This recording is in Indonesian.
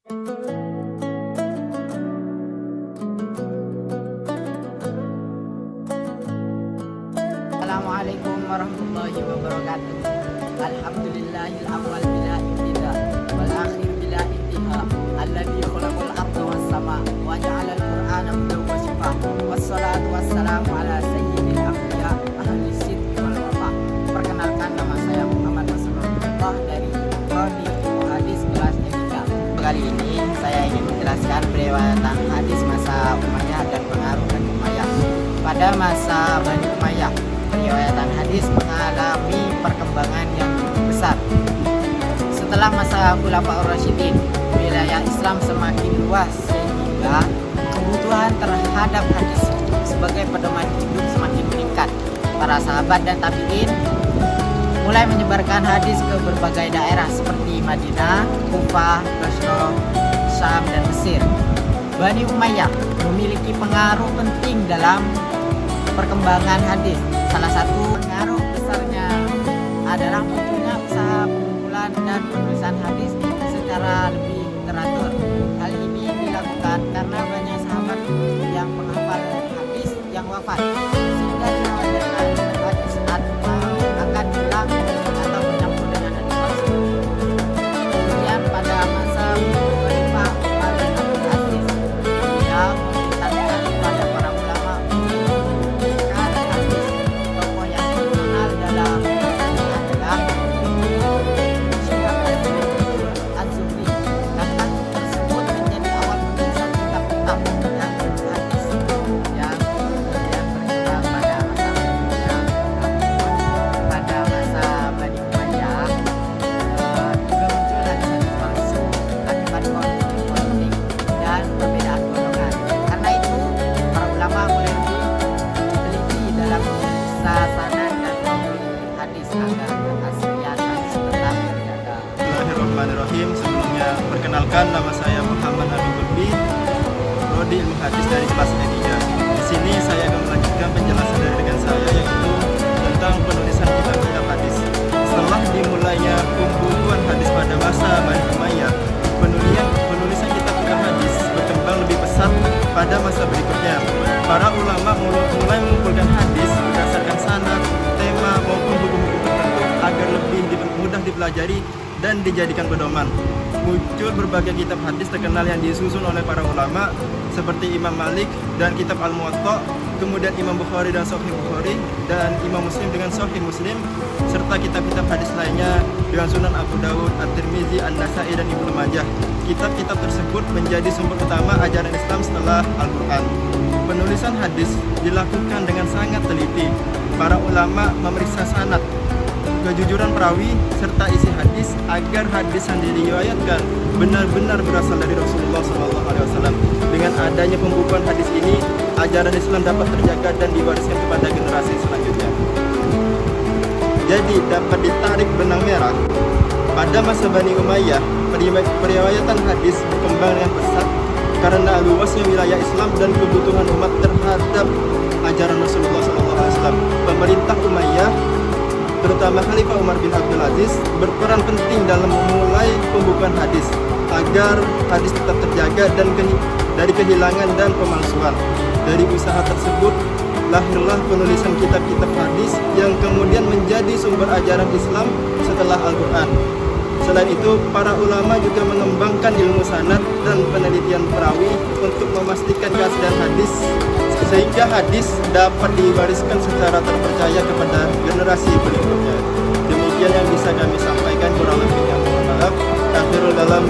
Assalamualaikum warahmatullahi wabarakatuh. Alhamdulillahil awwal bila ibtida wal akhir bila intiha. Alladzi khalaqal arda was sama wa ja'alal qur'ana hudan wa shifaa. Wassalatu wassalamu ala sayyidil anbiya ahli sidqi wal wafa. Perkenalkan, nama saya Muhammad Rasulullah dari Prodi Hadis kelas M3. Kali ini saya ingin menjelaskan periwayatan hadis masa Umayyah dan pengaruh Bani Umayyah. Pada masa Bani Umayyah, riwayatan hadis mengalami perkembangan yang besar. Setelah masa Khulafaur Rasyidin, wilayah Islam semakin luas sehingga kebutuhan terhadap hadis sebagai pedoman hidup semakin meningkat. Para sahabat dan tabi'in mulai menyebarkan hadis ke berbagai daerah seperti Madinah, Kufah, Basra, Syam, dan Mesir. Bani Umayyah memiliki pengaruh penting dalam perkembangan hadis. Salah satu pengaruh besarnya adalah munculnya usaha pengumpulan dan penulisan hadis secara lebih teratur. Hal ini dilakukan karena banyak sahabat yang penghafal hadis yang wafat, sehingga dikhawatirkan hadis akan hilang atau bercampur dengan hadis palsu. Kemudian pada masa Khalifah Umar bin Abdul Aziz, beliau memerintahkan kepada para ulama Bismillahirrahmanirrahim. Sebelumnya perkenalkan, nama saya Muhammad Abi Kulbi, Prodi Ilmu Hadis dari kelas E3. Di sini saya akan melanjutkan penjelasan dari rekan saya, yaitu tentang penulisan kitab hadis. Setelah dimulainya pembukuan hadis pada masa Bani Umayyah, penulisan kitab hadis berkembang lebih pesat pada masa berikutnya. Para ulama mulai mengumpulkan hadis berdasarkan sanad, tema maupun buku-buku tertentu agar lebih mudah dipelajari dan dijadikan pedoman. Muncul berbagai kitab hadis terkenal yang disusun oleh para ulama seperti Imam Malik dan kitab Al-Muwatta, kemudian Imam Bukhari dan Sahih Bukhari, dan Imam Muslim dengan Sahih Muslim, serta kitab-kitab hadis lainnya dengan Sunan Abu Dawud, At-Tirmizi, An-Nasai, dan Ibnu Majah. Kitab-kitab tersebut menjadi sumber utama ajaran Islam setelah Al-Quran. Penulisan hadis dilakukan dengan sangat teliti. Para ulama memeriksa sanad, kejujuran perawi, serta isi hadis agar hadis yang diriwayatkan benar-benar berasal dari Rasulullah SAW. Dengan adanya pembukuan hadis ini, ajaran Islam dapat terjaga dan diwariskan kepada generasi selanjutnya. Jadi dapat ditarik benang merah, pada masa Bani Umayyah, periwayatan hadis berkembang dengan pesat karena luasnya wilayah Islam dan kebutuhan umat terhadap ajaran Rasulullah SAW. Pemerintah Umayyah, terutama Khalifah Umar bin Abdul Aziz, berperan penting dalam memulai pembukuan hadis agar hadis tetap terjaga dan dari kehilangan dan pemalsuan. Dari usaha tersebut lahirlah penulisan kitab-kitab hadis yang kemudian menjadi sumber ajaran Islam setelah Al-Quran. Selain itu, para ulama juga mengembangkan ilmu sanad dan penelitian perawi untuk memastikan keaslian hadis, sehingga hadis dapat diwariskan secara terpercaya kepada generasi berikutnya. Demikian yang bisa kami sampaikan, kurang lebihnya mohon maaf. Akhirul dalam,